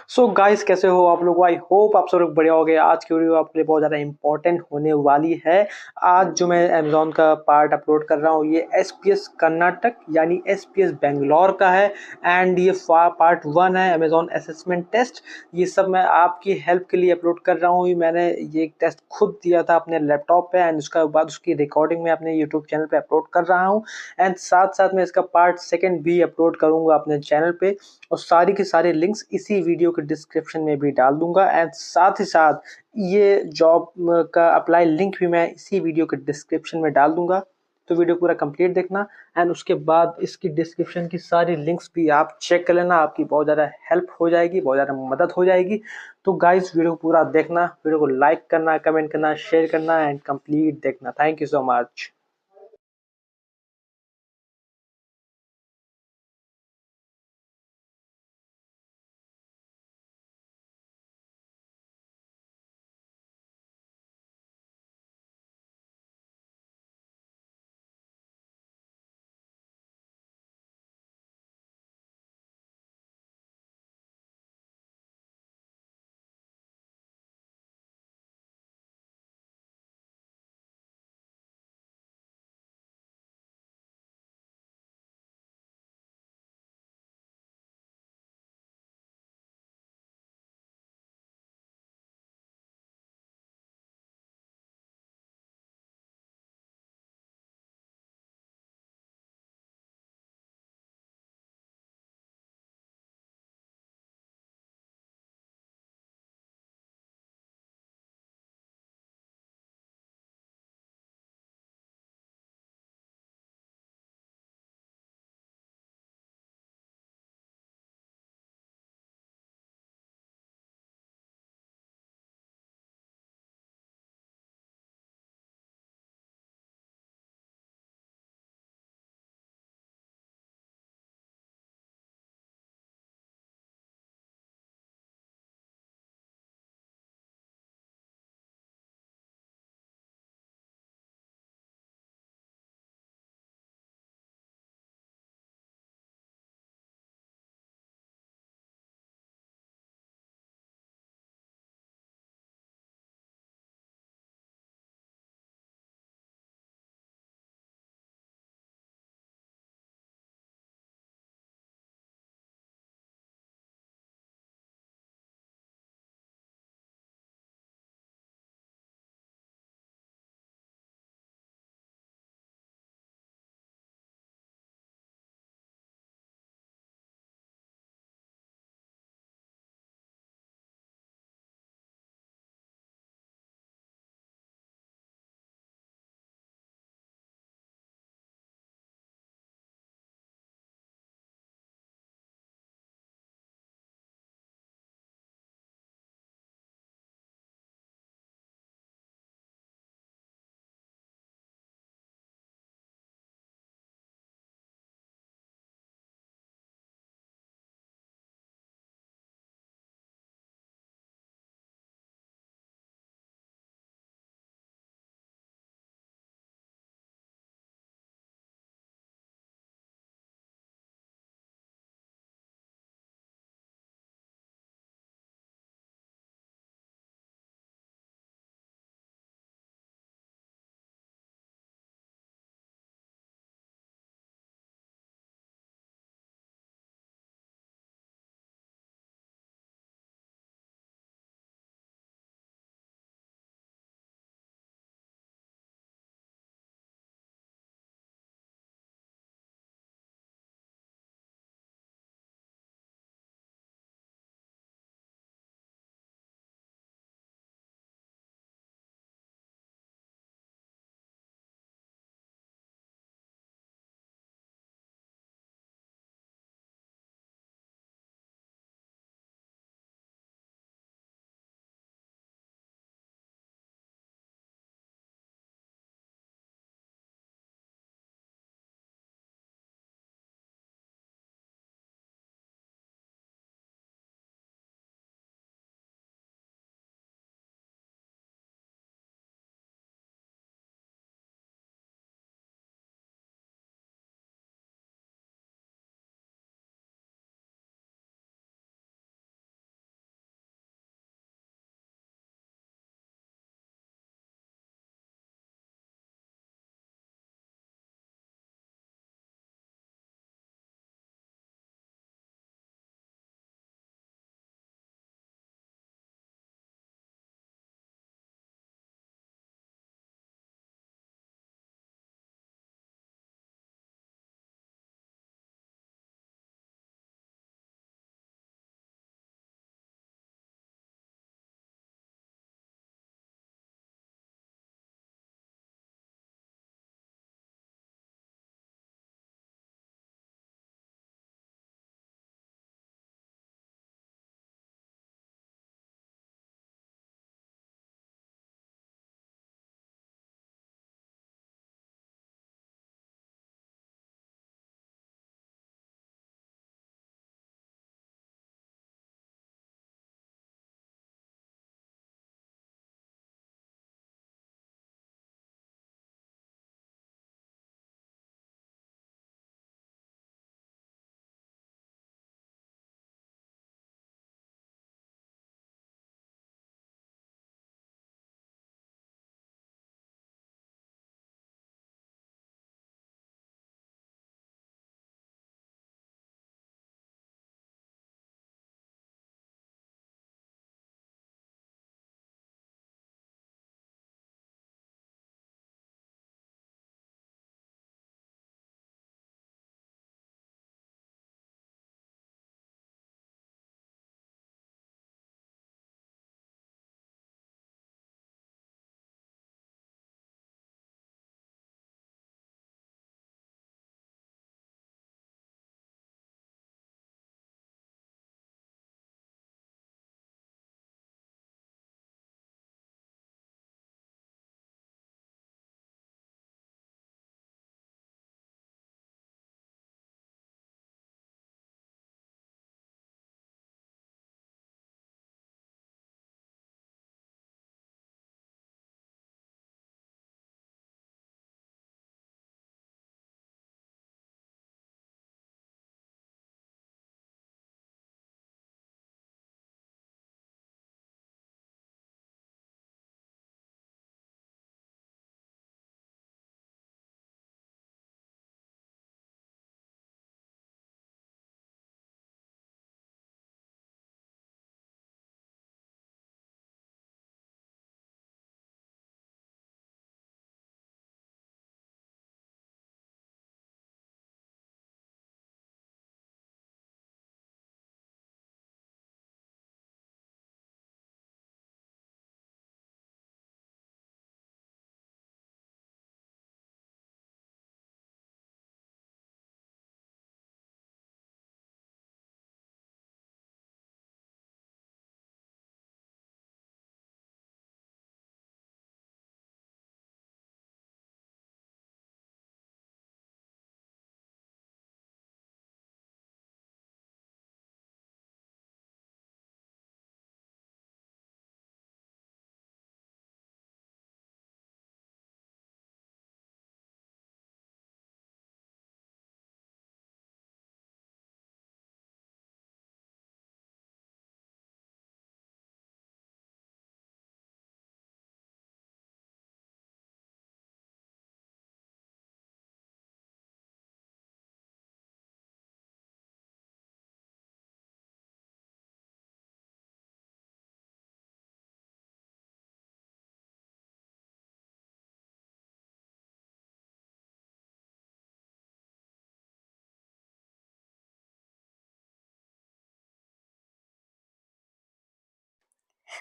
So guys, कैसे हो आप लोग? आई होप आप सब लोग बढ़िया हो गए। आज की वीडियो आपके लिए बहुत ज़्यादा इंपॉर्टेंट होने वाली है। आज जो मैं अमेजोन का पार्ट अपलोड कर रहा हूँ ये एसपीएस कर्नाटक यानी एसपीएस बेंगलोर का है। एंड ये पार्ट 1 है अमेजोन असेसमेंट टेस्ट। ये सब मैं आपकी हेल्प के लिए अपलोड कर रहा हूँ। मैंने ये टेस्ट खुद दिया था अपने लैपटॉप पे, एंड उसका बाद उसकी रिकॉर्डिंग में अपने यूट्यूब चैनल पे अपलोड कर रहा हूँ। एंड साथ साथ मैं इसका पार्ट 2 भी अपलोड करूँगा अपने चैनल पे, और सारी की सारी लिंक्स इसी वीडियो के डिस्क्रिप्शन में भी डाल दूंगा। एंड साथ ही साथ ये जॉब का अप्लाई लिंक भी मैं इसी वीडियो के डिस्क्रिप्शन में डाल दूंगा। तो वीडियो पूरा कंप्लीट देखना, एंड उसके बाद इसकी डिस्क्रिप्शन की सारी लिंक्स भी आप चेक कर लेना। आपकी बहुत ज़्यादा हेल्प हो जाएगी, बहुत ज़्यादा मदद हो जाएगी। तो गाइस, वीडियो को पूरा देखना, वीडियो को लाइक करना, कमेंट करना, शेयर करना एंड कंप्लीट देखना। Thank you so much.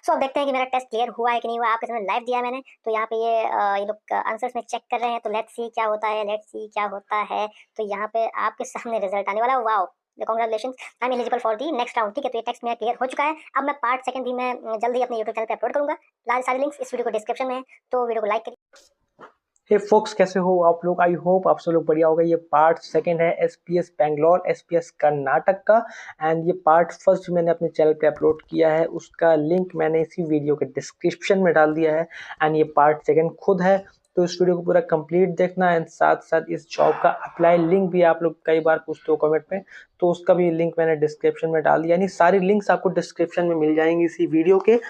So अब देखते हैं कि मेरा टेस्ट क्लियर हुआ है कि नहीं हुआ। आपके सामने लाइव दिया है मैंने, तो यहाँ पे ये लोग आंसर्स में चेक कर रहे हैं। तो लेट्स सी क्या होता है, लेट्स सी क्या होता है। तो यहाँ पे आपके सामने रिजल्ट आने वाला है। Wow, congratulation, I am eligible for the next round. ठीक है, तो ये टेक्स्ट मेरा क्लियर हो चुका है। अब मैं पार्ट सेकंड भी मैं जल्द ही अपने यूट्यूब चैनल पे अपलोड करूंगा। सारे लिंक्स इस वीडियो को डिस्क्रिप्शन में है, तो वीडियो को लाइक करिए। हे फोक्स, कैसे हो आप लोग? आई होप आप सब लोग बढ़िया हो गए। ये पार्ट सेकंड है एसपीएस बैंगलोर, एसपीएस कर्नाटक का। एंड ये पार्ट फर्स्ट मैंने अपने चैनल पे अपलोड किया है, उसका लिंक मैंने इसी वीडियो के डिस्क्रिप्शन में डाल दिया है। एंड ये पार्ट सेकंड खुद है, तो इस वीडियो को पूरा कंप्लीट देखना। एंड साथ साथ इस जॉब का अप्लाई लिंक भी आप लोग कई बार पूछते हो कमेंट में, तो उसका भी लिंक मैंने डिस्क्रिप्शन में डाल दिया। यानी सारी लिंक्स आपको डिस्क्रिप्शन में मिल जाएंगी इसी वीडियो के।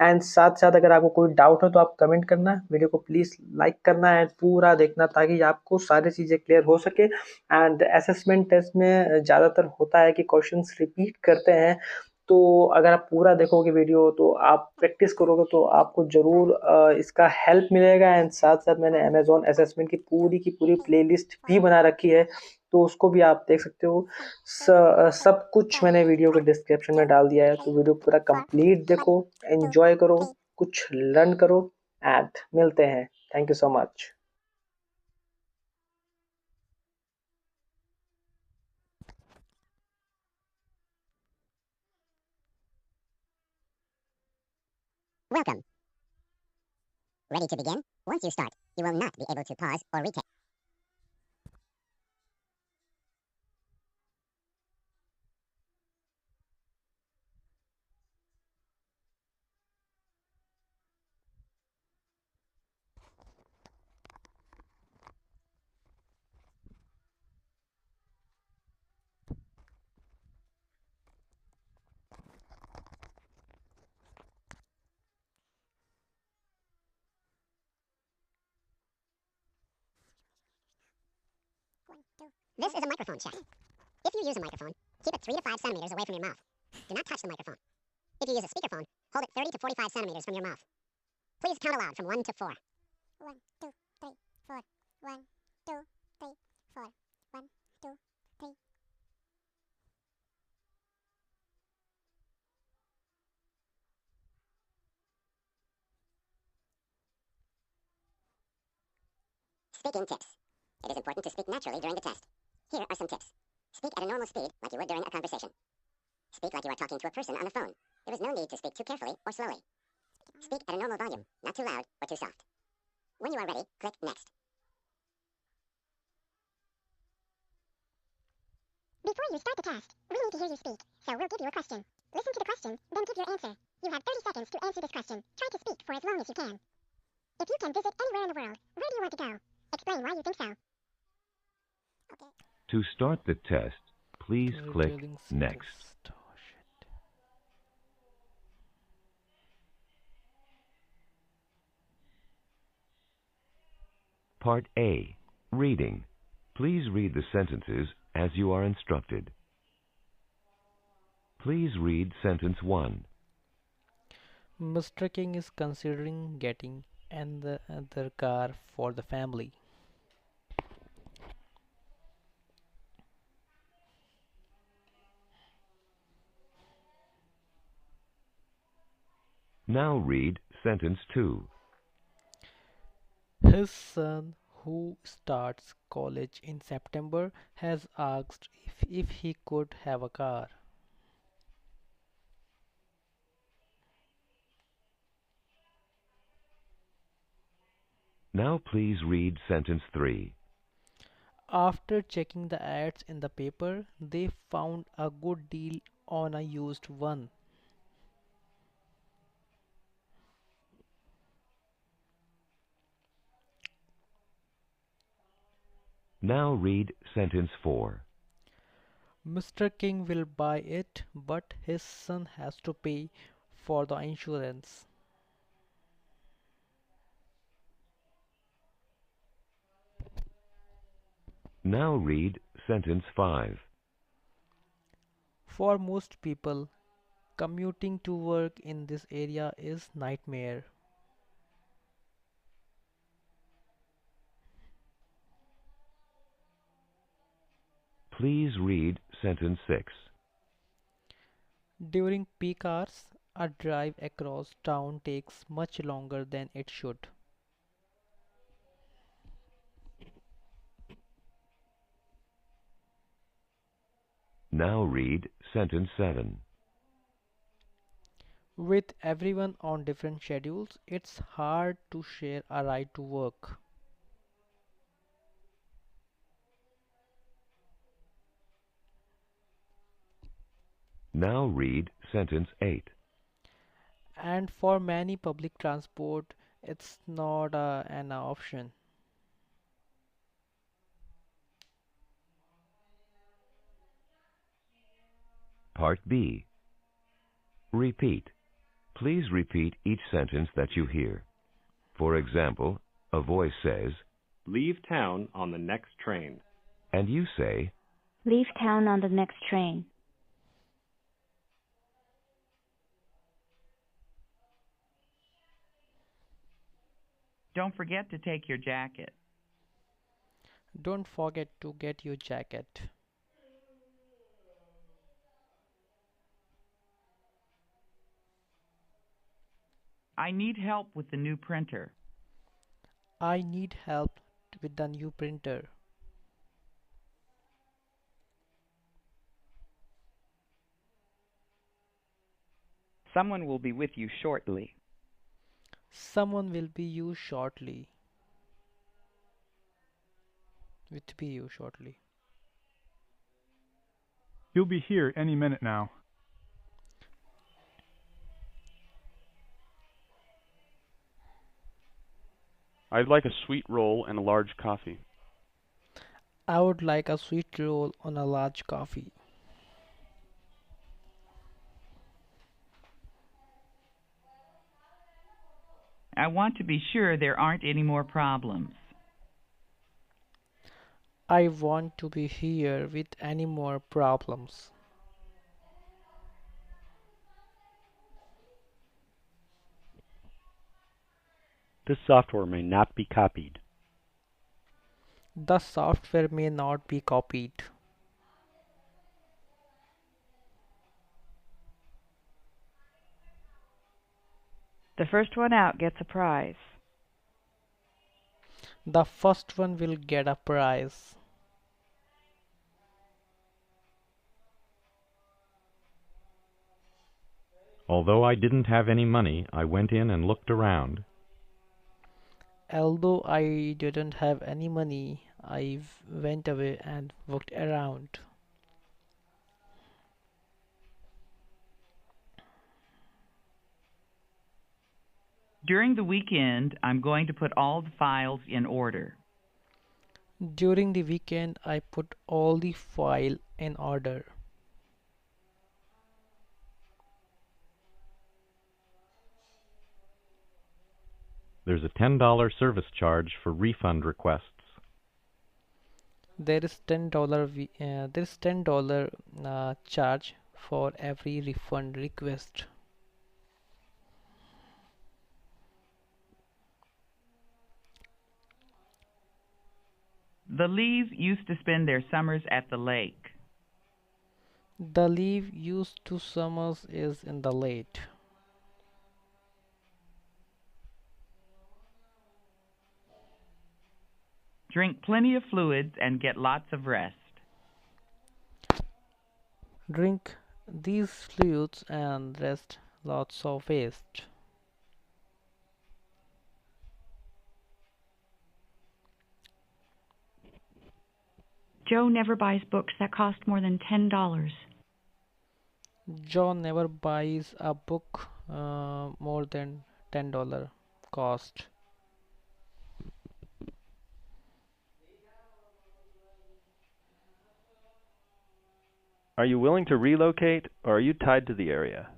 एंड साथ साथ अगर आपको कोई डाउट हो तो आप कमेंट करना, वीडियो को प्लीज लाइक करना एंड पूरा देखना, ताकि आपको सारी चीजें क्लियर हो सके। एंड असेसमेंट टेस्ट में ज्यादातर होता है कि क्वेश्चंस रिपीट करते हैं, तो अगर आप पूरा देखोगे वीडियो तो आप प्रैक्टिस करोगे तो आपको जरूर इसका हेल्प मिलेगा। एंड साथ साथ मैंने अमेजोन असेसमेंट की पूरी प्लेलिस्ट भी बना रखी है, तो उसको भी आप देख सकते हो। सब कुछ मैंने वीडियो के डिस्क्रिप्शन में डाल दिया है, तो वीडियो पूरा कंप्लीट देखो, एंजॉय करो, कुछ लर्न करो। एंड मिलते हैं। Thank you so much. Welcome. Ready to begin? Once you start, you will not be able to pause or retake. This is a microphone check. If you use a microphone, keep it 3 to 5 centimeters away from your mouth. Do not touch the microphone. If you use a speakerphone, hold it 30 to 45 centimeters from your mouth. Please count aloud from 1 to 4. 1, 2, 3, 4. 1, 2, 3, 4. 1, 2, 3. Speaking tips. It is important to speak naturally during the test. Here are some tips. Speak at a normal speed, like you would during a conversation. Speak like you are talking to a person on the phone. There is no need to speak too carefully or slowly. Speak at a normal volume, not too loud or too soft. When you are ready, click Next. Before you start the test, we need to hear you speak, so we'll give you a question. Listen to the question, then give your answer. You have 30 seconds to answer this question. Try to speak for as long as you can. If you can visit anywhere in the world, where do you want to go? Explain why you think so. Okay. To start the test, please click Next. Oh, shit. Part A. Reading. Please read the sentences as you are instructed. Please read sentence 1. Mr. King is considering getting another car for the family. Now read sentence 2. His son, who starts college in September, has asked if he could have a car. Now please read sentence 3. After checking the ads in the paper, they found a good deal on a used one. Now read sentence 4. Mr. King will buy it, but his son has to pay for the insurance. Now read sentence 5. For most people, commuting to work in this area is nightmare. Please read sentence 6. During peak hours, A drive across town takes much longer than it should. Now read sentence 7. With everyone on different schedules, it's hard to share a ride to work. Now read sentence 8. And for many public transport, it's not an option. Part B. Repeat. Please repeat each sentence that you hear. For example, a voice says, Leave town on the next train. and you say, Leave town on the next train. Don't forget to take your jacket. Don't forget to get your jacket. I need help with the new printer. I need help with the new printer. Someone will be with you shortly. Someone will be you shortly. With be you shortly. He'll be here any minute now. I'd like a sweet roll and a large coffee. I would like a sweet roll on a large coffee. I want to be sure there aren't any more problems. I want to be here with any more problems. This software may not be copied. The software may not be copied. The first one out gets a prize. The first one will get a prize. Although I didn't have any money, I went in and looked around. Although I didn't have any money, I went away and walked around. During the weekend, I'm going to put all the files in order. During the weekend, I put all the file in order. There's a $10 service charge for refund requests. There is $10 charge for every refund request. The Lees used to spend their summers at the lake. The leave used to summers is in the late. Drink plenty of fluids and get lots of rest. Drink these fluids and rest lots of waste. Joe never buys books that cost more than $10. John never buys a book more than $10 cost. Are you willing to relocate, or are you tied to the area?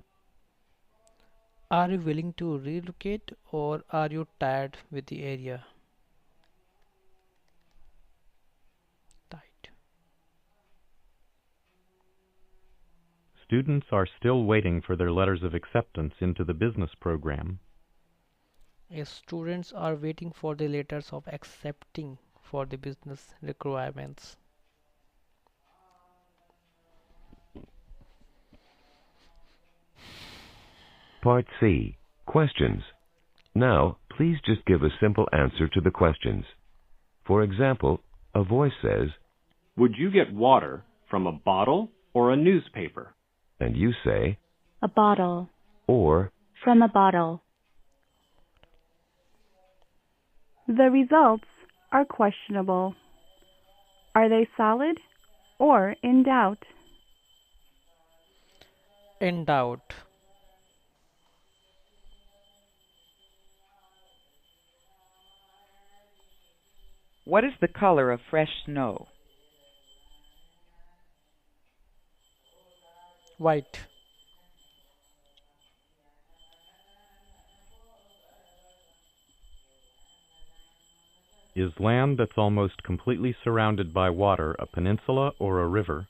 Are you willing to relocate or are you tired with the area? Tight. Students are still waiting for their letters of acceptance into the business program. Students are waiting for the letters of accepting for the business requirements. Part C. Questions. Now, please just give a simple answer to the questions. For example, a voice says, "Would you get water from a bottle or a newspaper?" and you say, A bottle. or, From a bottle. The results are questionable. Are they solid or in doubt? In doubt. What is the color of fresh snow? White. Is land that's almost completely surrounded by water a peninsula or a river?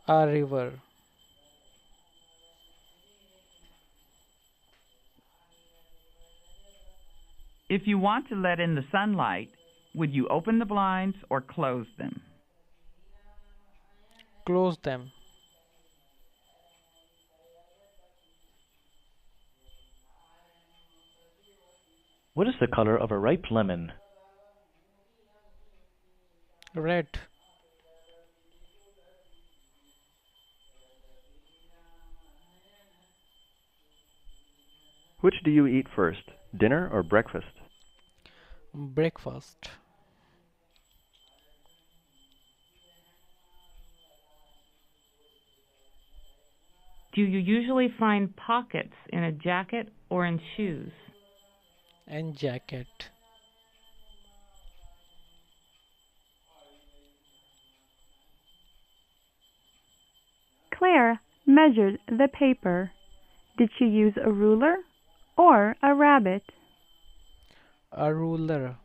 A river. If you want to let in the sunlight, would you open the blinds or close them? Close them. What is the color of a ripe lemon? Red. Which do you eat first, dinner or breakfast? Breakfast. Do you usually find pockets in a jacket or in shoes? And jacket. Claire measured the paper. Did she use a ruler or a rabbit? A ruler.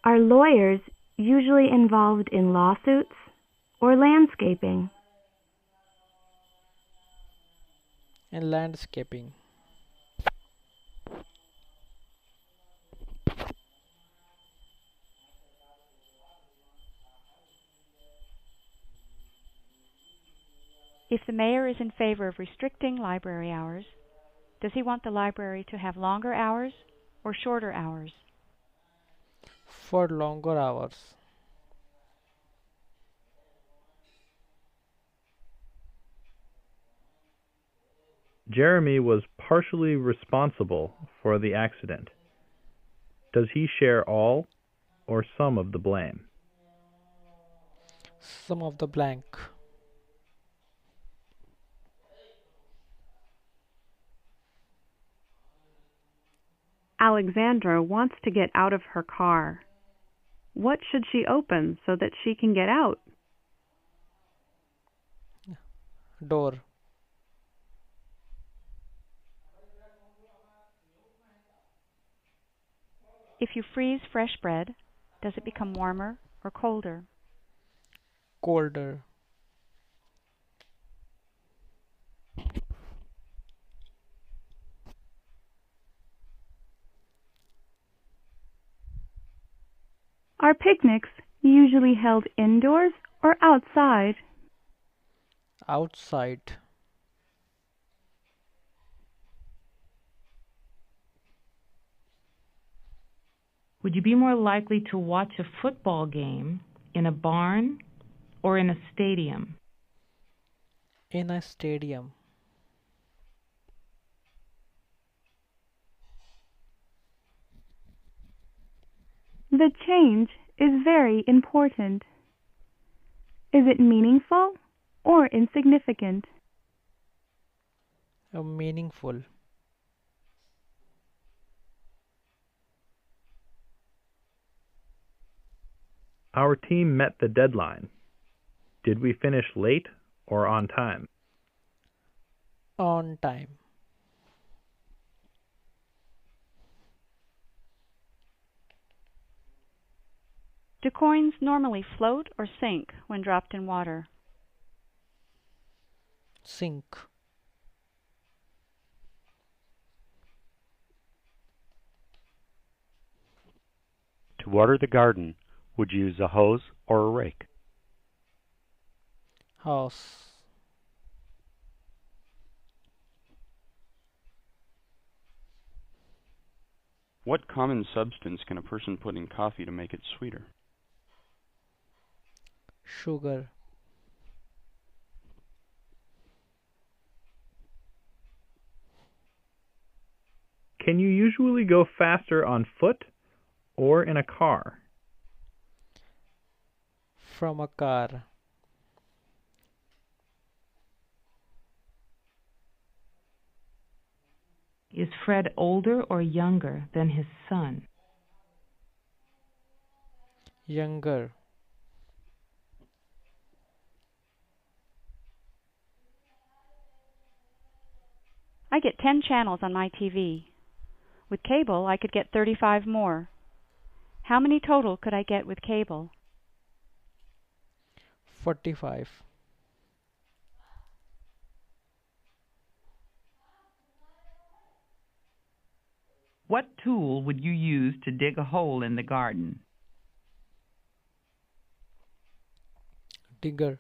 Are lawyers usually involved in lawsuits or landscaping? And landscaping. If the mayor is in favor of restricting library hours, does he want the library to have longer hours or shorter hours? For longer hours. Jeremy was partially responsible for the accident. Does he share all or some of the blame? Some of the blank. Alexandra wants to get out of her car. What should she open so that she can get out? Door. If you freeze fresh bread, does it become warmer or colder? Colder. Are picnics usually held indoors or outside? Outside. Would you be more likely to watch a football game in a barn or in a stadium? In a stadium. The change is very important. Is it meaningful or insignificant? Meaningful. Our team met the deadline. Did we finish late or on time? On time. Do coins normally float or sink when dropped in water? Sink. To water the garden, Would you use a hose or a rake? House. What common substance can a person put in coffee to make it sweeter? Sugar. Can you usually go faster on foot or in a car? From a car. Is Fred older or younger than his son? Younger. I get 10 channels on my TV. With cable, I could get 35 more. How many total could I get with cable? 45. What tool would you use to dig a hole in the garden? Digger.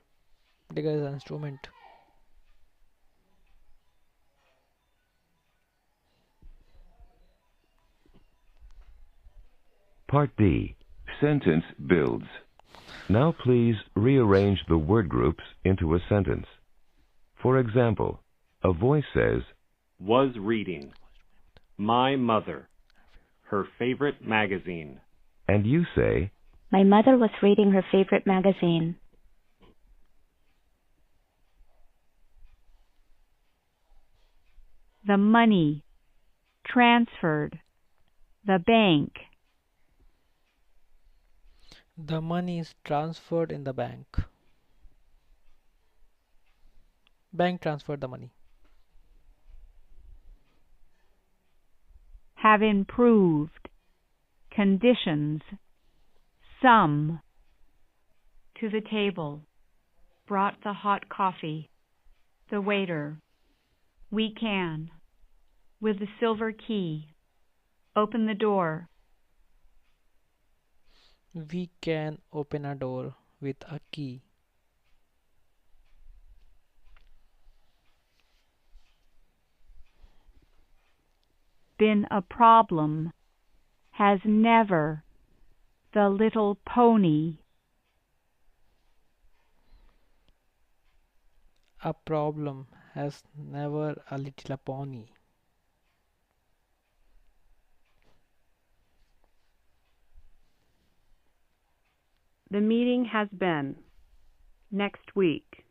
Digger is an instrument. Part B. Sentence builds. Now please rearrange the word groups into a sentence. For example, a voice says, Was reading. My mother. Her favorite magazine. and you say, My mother was reading her favorite magazine. The money transferred. The bank. The money is transferred in the bank. Bank transferred the money. Have improved. Conditions. Some. To the table. Brought the hot coffee. The waiter. We can. With the silver key. Open the door. We can open a door with a key. Been a problem. Has never. The little pony. A problem has never a little pony. The meeting has been. Next week.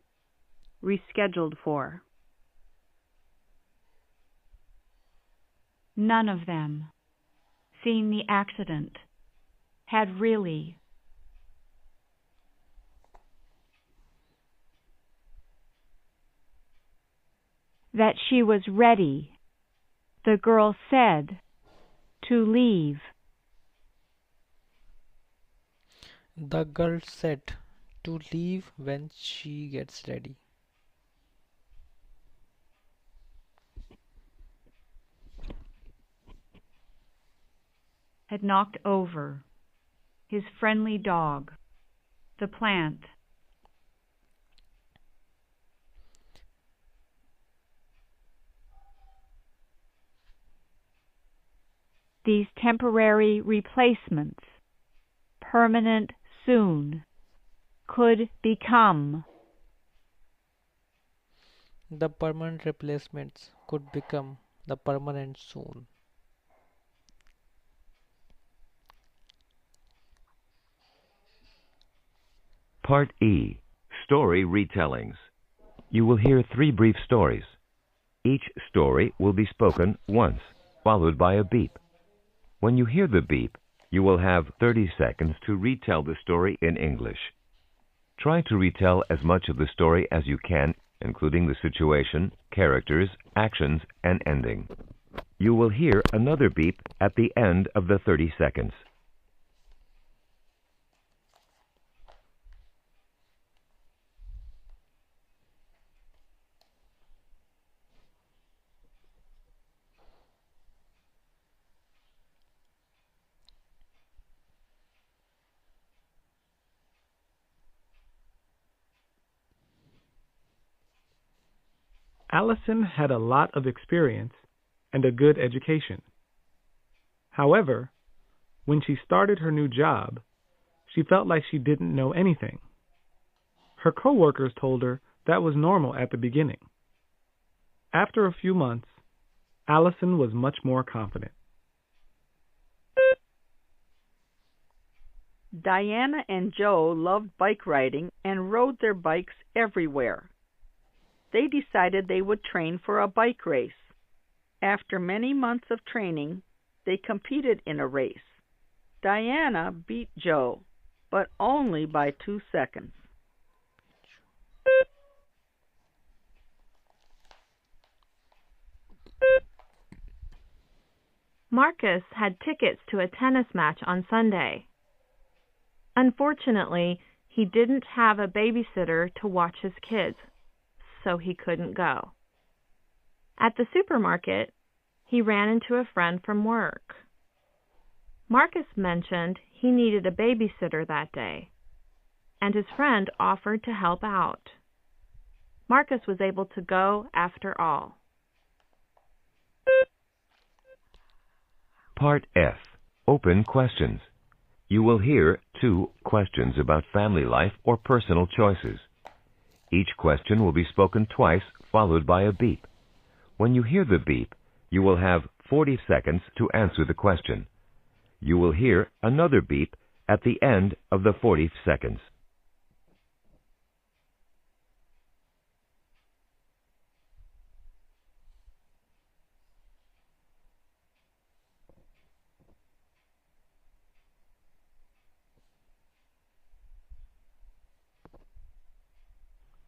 Rescheduled for. None of them. Seen the accident. Had really. That she was ready. The girl said. To leave. The girl said to leave when she gets ready. Had knocked over. His friendly dog. The plant. These temporary replacements. Permanent soon. Could become. The permanent replacements could become the permanent soon. Part E. Story retellings. You will hear 3 brief stories. Each story will be spoken once, followed by a beep. When you hear the beep, you will have 30 seconds to retell the story in English. Try to retell as much of the story as you can, including the situation, characters, actions, and ending. You will hear another beep at the end of the 30 seconds. Allison had a lot of experience and a good education. However, when she started her new job, she felt like she didn't know anything. Her coworkers told her that was normal at the beginning. After a few months, Allison was much more confident. Diana and Joe loved bike riding and rode their bikes everywhere. They decided they would train for a bike race. After many months of training, they competed in a race. Diana beat Joe, but only by 2 seconds. Marcus had tickets to a tennis match on Sunday. Unfortunately, he didn't have a babysitter to watch his kids, so he couldn't go. At the supermarket, he ran into a friend from work. Marcus mentioned he needed a babysitter that day, and his friend offered to help out. Marcus was able to go after all. Part F. Open questions. You will hear 2 questions about family life or personal choices. Each question will be spoken twice, followed by a beep. When you hear the beep, you will have 40 seconds to answer the question. You will hear another beep at the end of the 40 seconds.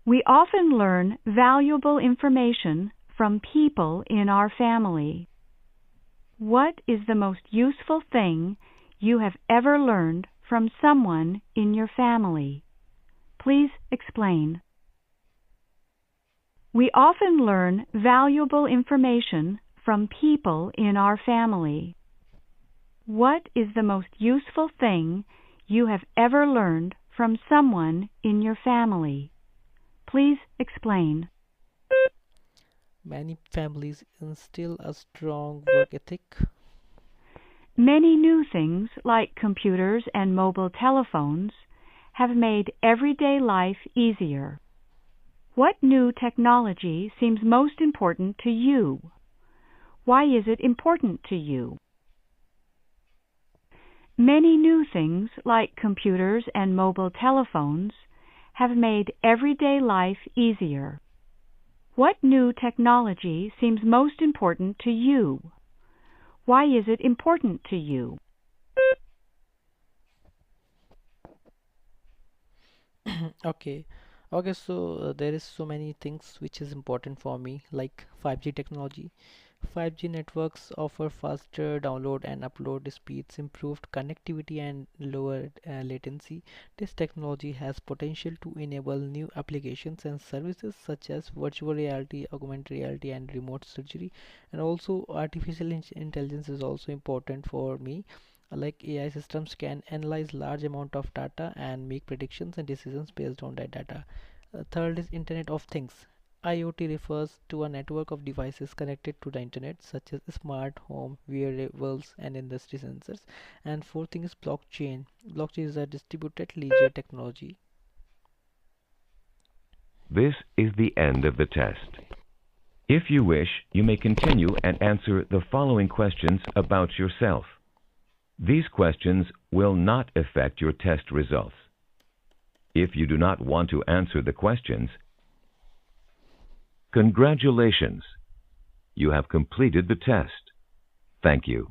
We often learn valuable information from people in our family. What is the most useful thing you have ever learned from someone in your family? Please explain. We often learn valuable information from people in our family. What is the most useful thing you have ever learned from someone in your family? Please explain. Many families instill a strong work ethic. Many new things like computers and mobile telephones have made everyday life easier. What new technology seems most important to you? Why is it important to you? Many new things like computers and mobile telephones have made everyday life easier. What new technology seems most important to you? Why is it important to you? Okay. Okay, so there is so many things which is important for me, like 5G technology. 5G networks offer faster download and upload speeds, improved connectivity and lower latency. This technology has potential to enable new applications and services such as virtual reality, augmented reality and remote surgery. And also artificial intelligence is also important for me. Like AI systems can analyze large amount of data and make predictions and decisions based on that data. Third is Internet of Things. IoT refers to a network of devices connected to the internet, such as smart home, wearables, and industry sensors. And fourth thing is blockchain. Blockchain is a distributed ledger technology. This is the end of the test. If you wish, you may continue and answer the following questions about yourself. These questions will not affect your test results. If you do not want to answer the questions, congratulations! You have completed the test. Thank you.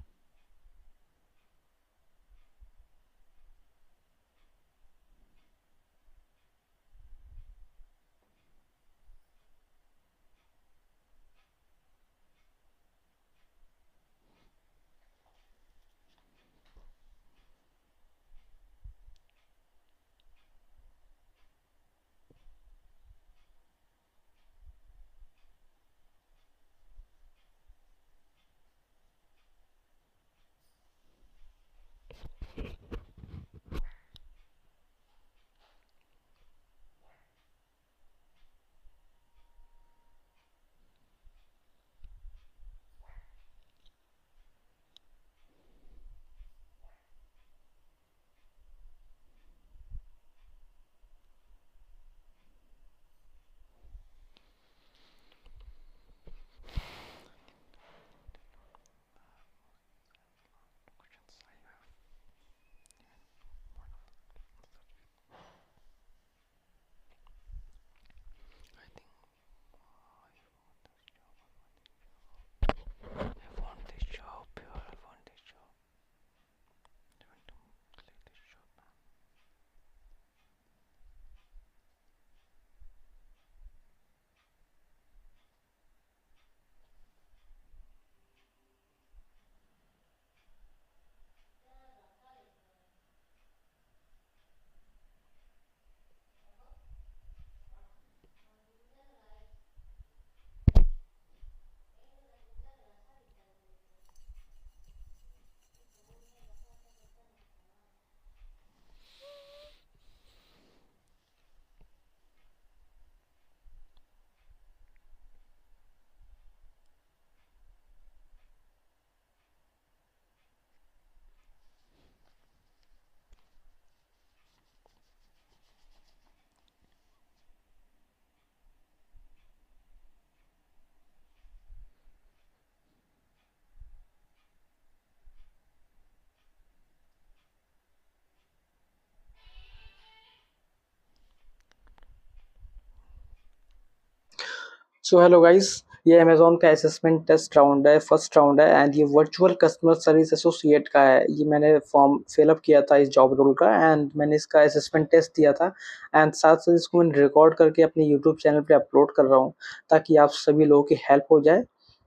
So hello guys, ये Amazon का assessment test round है, first round है and ये virtual customer service associate का है। ये मैंने form fill up किया था इस जॉब रोल का एंड मैंने इसका असेसमेंट टेस्ट दिया था एंड साथ-साथ इसको मैंने रिकॉर्ड करके अपने यूट्यूब चैनल पे अपलोड कर रहा हूँ ताकि आप सभी लोगों की हेल्प हो जाए।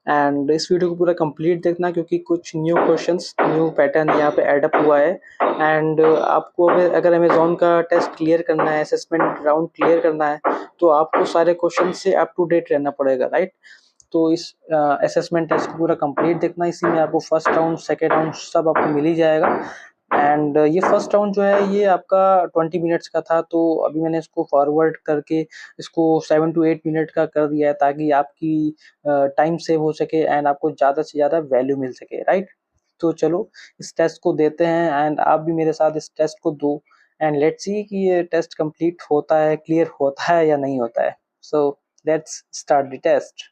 एंड इस वीडियो को पूरा कंप्लीट देखना क्योंकि कुछ न्यू क्वेश्चंस, न्यू पैटर्न यहाँ पे ऐड अप हुआ है एंड आपको अगर अमेज़न का टेस्ट क्लियर करना है, असेसमेंट राउंड क्लियर करना है, तो आपको सारे क्वेश्चन से अप टू डेट रहना पड़ेगा, राइट? तो इस असेसमेंट टेस्ट को पूरा कंप्लीट देखना, इसी में आपको फर्स्ट राउंड, सेकंड राउंड सब आपको मिल ही जाएगा। एंड ये फर्स्ट राउंड जो है ये आपका 20 मिनट्स का था, तो अभी मैंने इसको फॉरवर्ड करके इसको 7 टू 8 मिनट का कर दिया है ताकि आपकी टाइम सेव हो सके एंड आपको ज़्यादा से ज़्यादा वैल्यू मिल सके, राइट? तो चलो इस टेस्ट को देते हैं एंड आप भी मेरे साथ इस टेस्ट को दो एंड लेट्स सी कि ये टेस्ट कंप्लीट होता है, क्लियर होता है या नहीं होता है। So let's start the test.